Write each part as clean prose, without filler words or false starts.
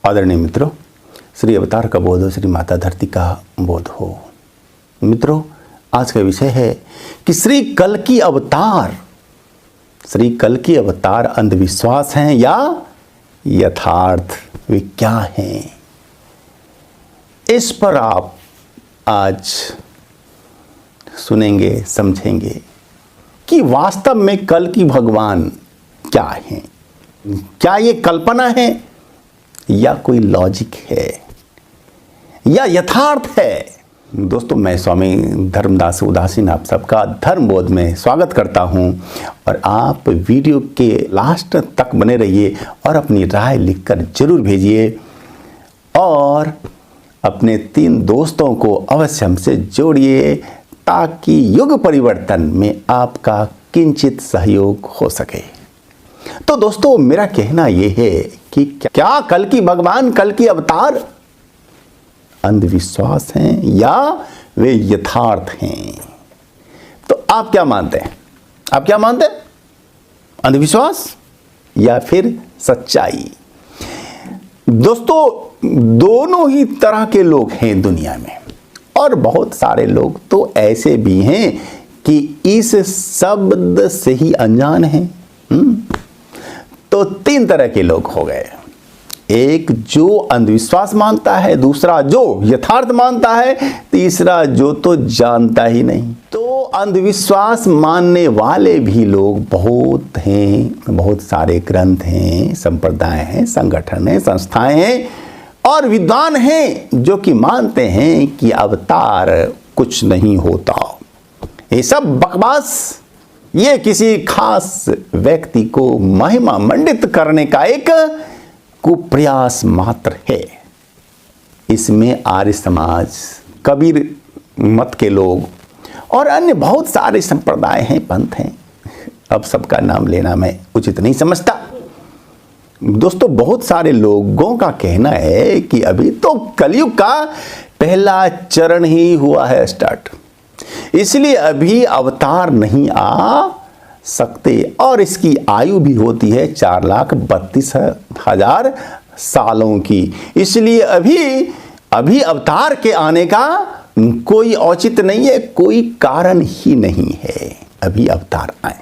आदरणीय मित्रों, श्री अवतार का बोध हो, श्री माता धरती का बोध हो। मित्रों, आज का विषय है कि श्री कल्कि अवतार अंधविश्वास हैं या यथार्थ, वे क्या हैं? इस पर आप आज सुनेंगे, समझेंगे कि वास्तव में कल्कि भगवान क्या हैं। क्या ये कल्पना है या कोई लॉजिक है या यथार्थ है? दोस्तों, मैं स्वामी धर्मदास उदासीन आप सबका धर्म बोध में स्वागत करता हूं और आप वीडियो के लास्ट तक बने रहिए और अपनी राय लिखकर जरूर भेजिए और अपने 3 दोस्तों को अवश्य हमसे जोड़िए ताकि युग परिवर्तन में आपका किंचित सहयोग हो सके। तो दोस्तों, मेरा कहना यह है कि क्या कल्कि भगवान, कल्कि अवतार अंधविश्वास हैं या वे यथार्थ हैं? तो आप क्या मानते हैं? अंधविश्वास या फिर सच्चाई? दोस्तों, दोनों ही तरह के लोग हैं दुनिया में और बहुत सारे लोग तो ऐसे भी हैं कि इस शब्द से ही अनजान हैं। तो 3 तरह के लोग हो गए। एक जो अंधविश्वास मानता है, दूसरा जो यथार्थ मानता है, तीसरा जो तो जानता ही नहीं। तो अंधविश्वास मानने वाले भी लोग बहुत हैं, बहुत सारे ग्रंथ हैं, संप्रदाय हैं, संगठन हैं, संस्थाएं हैं और विद्वान हैं जो कि मानते हैं कि अवतार कुछ नहीं होता। ये सब बकवास, ये किसी खास व्यक्ति को महिमा मंडित करने का एक कुप्रयास मात्र है। इसमें आर्य समाज, कबीर मत के लोग और अन्य बहुत सारे संप्रदाय हैं, पंथ हैं। अब सबका नाम लेना मैं उचित नहीं समझता। दोस्तों, बहुत सारे लोगों का कहना है कि अभी तो कलयुग का पहला चरण ही हुआ है स्टार्ट, इसलिए अभी अवतार नहीं आ सकते और इसकी आयु भी होती है 4,32,000 सालों की। इसलिए अभी अवतार के आने का कोई औचित्य नहीं है, कोई कारण ही नहीं है अभी अवतार आए।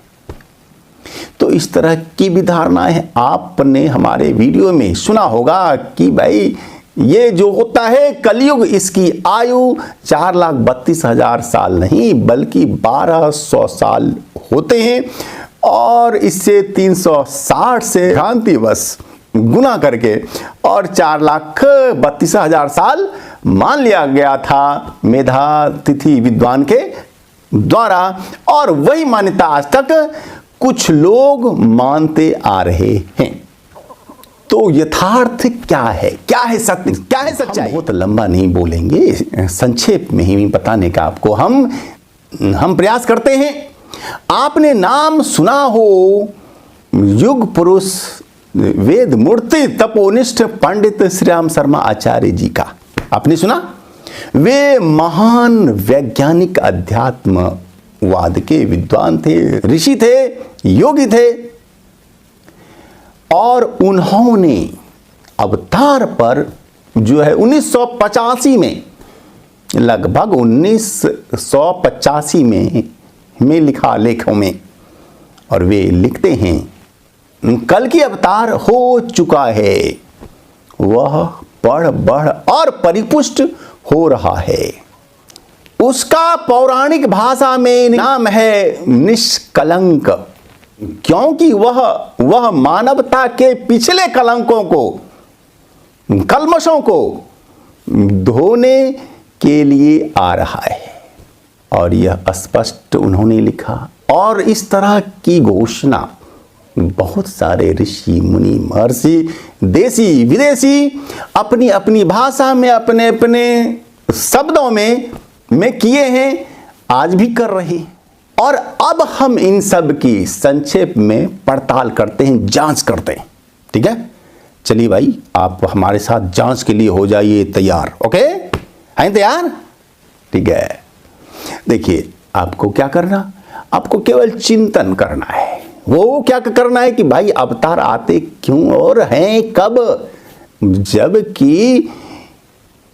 तो इस तरह की भी धारणाएं हैं। आपने हमारे वीडियो में सुना होगा कि भाई ये जो होता है कलयुग, इसकी आयु 4,32,000 साल नहीं बल्कि 1,200 साल होते हैं और इससे 360 से भ्रांतिवश गुना करके और 4,32,000 साल मान लिया गया था मेधातिथि विद्वान के द्वारा और वही मान्यता आज तक कुछ लोग मानते आ रहे हैं। तो यथार्थ क्या है? क्या है सत्य? क्या है सच्चाई? बहुत लंबा नहीं बोलेंगे, संक्षेप में ही बताने का आपको हम प्रयास करते हैं। आपने नाम सुना हो युग पुरुष, वेद मूर्ति, तपोनिष्ठ पंडित श्री राम शर्मा आचार्य जी का। आपने सुना? वे महान वैज्ञानिक अध्यात्मवाद के विद्वान थे, ऋषि थे, योगी थे और उन्होंने अवतार पर जो है 1985 में, लगभग 1985 में लिखा लेखों में, और वे लिखते हैं कल्कि अवतार हो चुका है, वह बढ़ बढ़ और परिपुष्ट हो रहा है। उसका पौराणिक भाषा में नाम है निष्कलंक, क्योंकि वह मानवता के पिछले कलंकों को, कल्मशों को धोने के लिए आ रहा है। और यह स्पष्ट उन्होंने लिखा और इस तरह की घोषणा बहुत सारे ऋषि मुनि महर्षि, देसी विदेशी अपनी अपनी भाषा में, अपने अपने शब्दों में किए हैं, आज भी कर रहे हैं। और अब हम इन सब की संक्षेप में पड़ताल करते हैं, जांच करते हैं। ठीक है, चलिए भाई, आप हमारे साथ जांच के लिए हो जाइए तैयार। ओके, हैं तैयार? ठीक है। देखिए, आपको क्या करना, आपको केवल चिंतन करना है, वो क्या करना है कि भाई अवतार आते क्यों और हैं कब, जबकि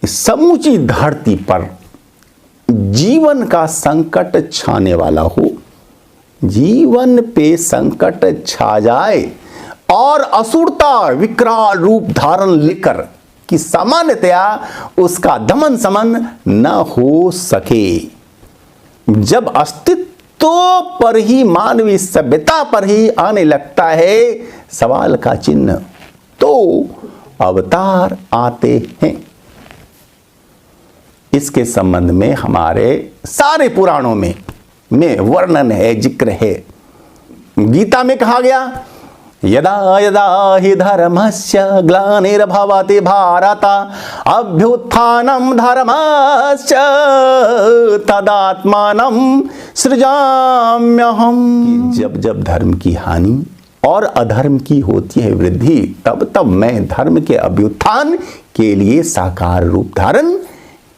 समूची धरती पर जीवन का संकट छाने वाला हो, जीवन पे संकट छा जाए और असुरता विकराल रूप धारण लेकर कि सामान्यतया उसका दमन समन न हो सके। जब अस्तित्व पर ही, मानवीय सभ्यता पर ही आने लगता है सवाल का चिन्ह, तो अवतार आते हैं। इसके संबंध में हमारे सारे पुराणों में वर्णन है, जिक्र है। गीता में कहा गया, यदा यदा हि धर्मस्य ग्लानिर्भवति भारत अभ्युत्थानं धर्मस्य तदात्मानं सृजाम्यहम्। जब जब धर्म की हानि और अधर्म की होती है वृद्धि, तब तब मैं धर्म के अभ्युत्थान के लिए साकार रूप धारण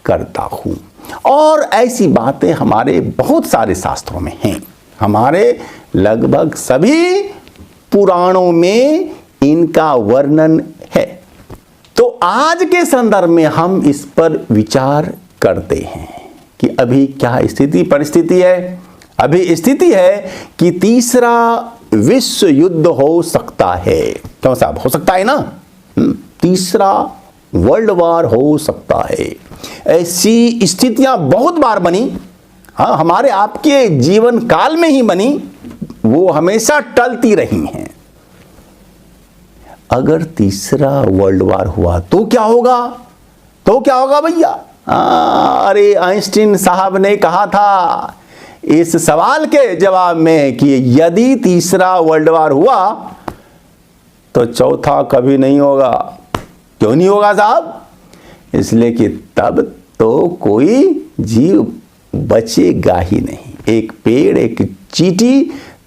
करता हूं। और ऐसी बातें हमारे बहुत सारे शास्त्रों में हैं, हमारे लगभग सभी पुराणों में इनका वर्णन है। तो आज के संदर्भ में हम इस पर विचार करते हैं कि अभी क्या स्थिति परिस्थिति है। अभी स्थिति है कि तीसरा विश्व युद्ध हो सकता है। क्यों साहब, हो सकता है ना, तीसरा वर्ल्ड वॉर हो सकता है। ऐसी स्थितियां बहुत बार बनी, हाँ, हमारे आपके जीवन काल में ही बनी, वो हमेशा टलती रही हैं। अगर तीसरा वर्ल्ड वॉर हुआ तो क्या होगा, तो क्या होगा भैया? अरे आइंस्टीन साहब ने कहा था इस सवाल के जवाब में कि यदि तीसरा वर्ल्ड वॉर हुआ तो चौथा कभी नहीं होगा। क्यों नहीं होगा साहब? इसलिए कि तब तो कोई जीव बचेगा ही नहीं, एक पेड़ एक चींटी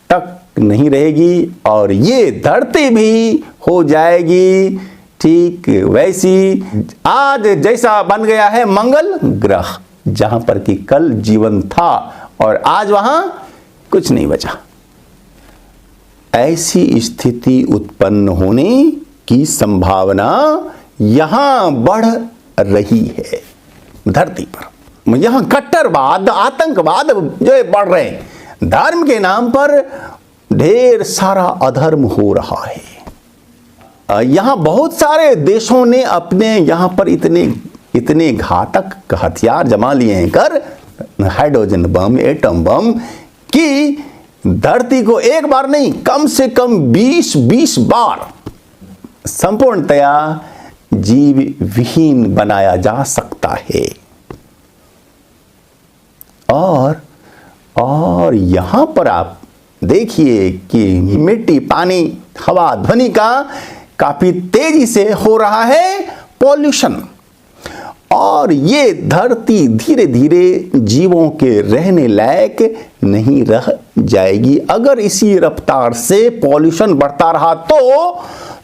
तक नहीं रहेगी और ये धरती भी हो जाएगी ठीक वैसी आज जैसा बन गया है मंगल ग्रह, जहां पर कि कल जीवन था और आज वहां कुछ नहीं बचा। ऐसी स्थिति उत्पन्न होने की संभावना यहां बढ़ रही है धरती पर। यहां कट्टरवाद, आतंकवाद जो है बढ़ रहे हैं, धर्म के नाम पर ढेर सारा अधर्म हो रहा है। यहां बहुत सारे देशों ने अपने यहां पर इतने घातक हथियार जमा लिए हैं, कर हाइड्रोजन बम, एटम बम, कि धरती को एक बार नहीं कम से कम 20 बार संपूर्णतया जीव विहीन बनाया जा सकता है। और यहां पर आप देखिए कि मिट्टी, पानी, हवा, ध्वनि का काफी तेजी से हो रहा है पॉल्यूशन, और ये धरती धीरे धीरे जीवों के रहने लायक नहीं रह जाएगी। अगर इसी रफ्तार से पॉल्यूशन बढ़ता रहा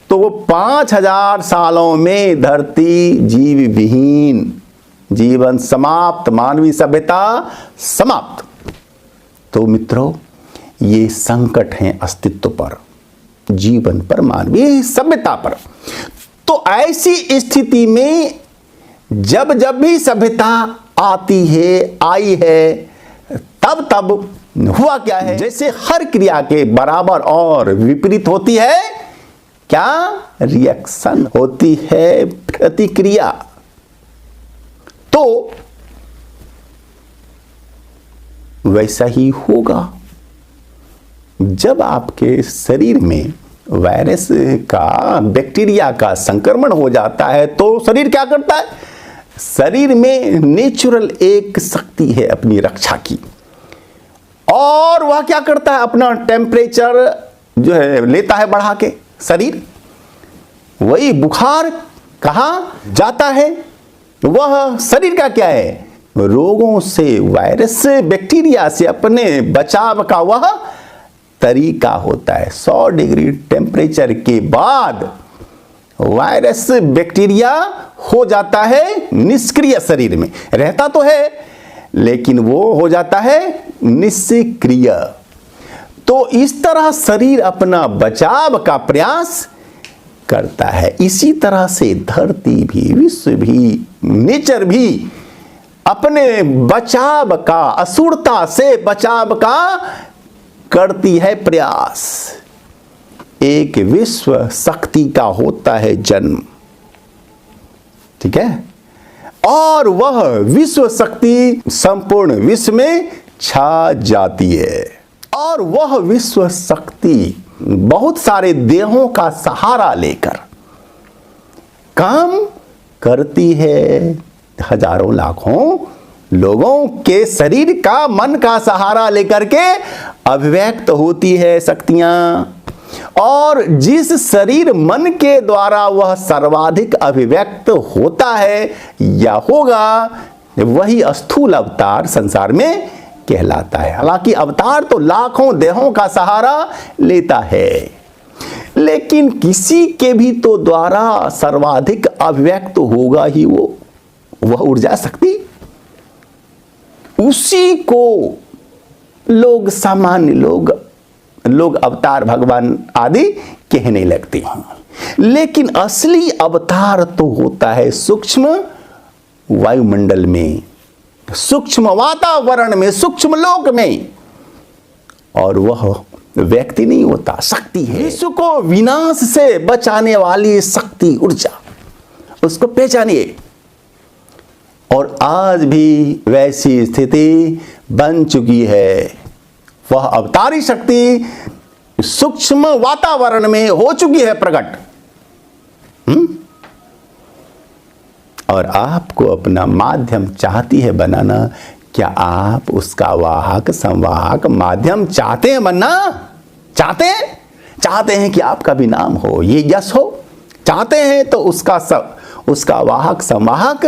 तो 5000 सालों में धरती जीव विहीन, जीवन समाप्त, मानवीय सभ्यता समाप्त। तो मित्रों, ये संकट हैं अस्तित्व पर, जीवन पर, मानवीय सभ्यता पर। तो ऐसी स्थिति में जब भी सभ्यता आती है, आई है, तब हुआ क्या है? जैसे हर क्रिया के बराबर और विपरीत होती है क्या? रिएक्शन होती है, प्रतिक्रिया। तो वैसा ही होगा। जब आपके शरीर में वायरस का, बैक्टीरिया का संक्रमण हो जाता है तो शरीर क्या करता है? शरीर में नेचुरल एक शक्ति है अपनी रक्षा की, और वह क्या करता है? अपना टेम्परेचर जो है लेता है बढ़ा के शरीर। वही बुखार कहाँ जाता है? वह शरीर का क्या है? रोगों से, वायरस से, बैक्टीरिया से अपने बचाव का वह तरीका होता है। 100 डिग्री टेम्परेचर के बाद वायरस, बैक्टीरिया हो जाता है निष्क्रिय, शरीर में रहता तो है लेकिन वो हो जाता है निष्क्रिय। तो इस तरह शरीर अपना बचाव का प्रयास करता है। इसी तरह से धरती भी, विश्व भी, नेचर भी अपने बचाव का, असुरता से बचाव का करती है प्रयास। एक विश्व शक्ति का होता है जन्म, ठीक है, और वह विश्व शक्ति संपूर्ण विश्व में छा जाती है। और वह विश्व शक्ति बहुत सारे देहों का सहारा लेकर काम करती है। हजारों लाखों लोगों के शरीर का, मन का सहारा लेकर के अभिव्यक्त होती है शक्तियां। और जिस शरीर मन के द्वारा वह सर्वाधिक अभिव्यक्त होता है या होगा, वही स्थूल अवतार संसार में कहलाता है। हालांकि अवतार तो लाखों देहों का सहारा लेता है, लेकिन किसी के भी तो द्वारा सर्वाधिक अभिव्यक्त होगा ही वह ऊर्जा शक्ति। उसी को लोग, सामान्य लोग अवतार, भगवान आदि कहने लगते हैं। लेकिन असली अवतार तो होता है सूक्ष्म वायुमंडल में, सूक्ष्म वातावरण में, सूक्ष्म लोक में, और वह व्यक्ति नहीं होता, शक्ति है। विश्व को विनाश से बचाने वाली शक्ति, ऊर्जा, उसको पहचानिए। और आज भी वैसी स्थिति बन चुकी है। वह अवतारी शक्ति सूक्ष्म वातावरण में हो चुकी है प्रकट। और आपको अपना माध्यम चाहती है बनाना। क्या आप उसका वाहक, संवाहक, माध्यम चाहते हैं बनना? चाहते हैं कि आपका भी नाम हो, ये यश हो? चाहते हैं तो उसका वाहक, संवाहक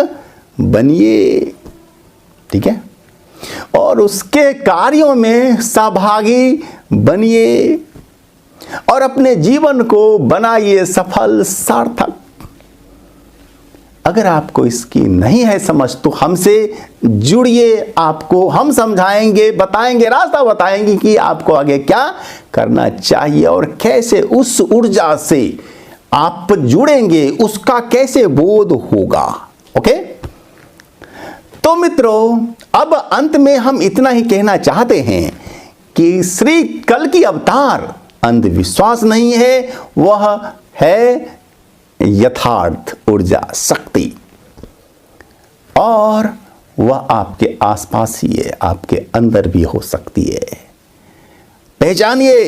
बनिए, ठीक है, और उसके कार्यों में सहभागी बनिए और अपने जीवन को बनाइए सफल, सार्थक। अगर आपको इसकी नहीं है समझ तो हमसे जुड़िए, आपको हम समझाएंगे, बताएंगे, रास्ता बताएंगे कि आपको आगे क्या करना चाहिए और कैसे उस ऊर्जा से आप जुड़ेंगे, उसका कैसे बोध होगा। ओके, तो मित्रों, अब अंत में हम इतना ही कहना चाहते हैं कि श्री कल की अवतार अंधविश्वास नहीं है, वह है यथार्थ ऊर्जा शक्ति, और वह आपके आसपास ही है, आपके अंदर भी हो सकती है। पहचानिए।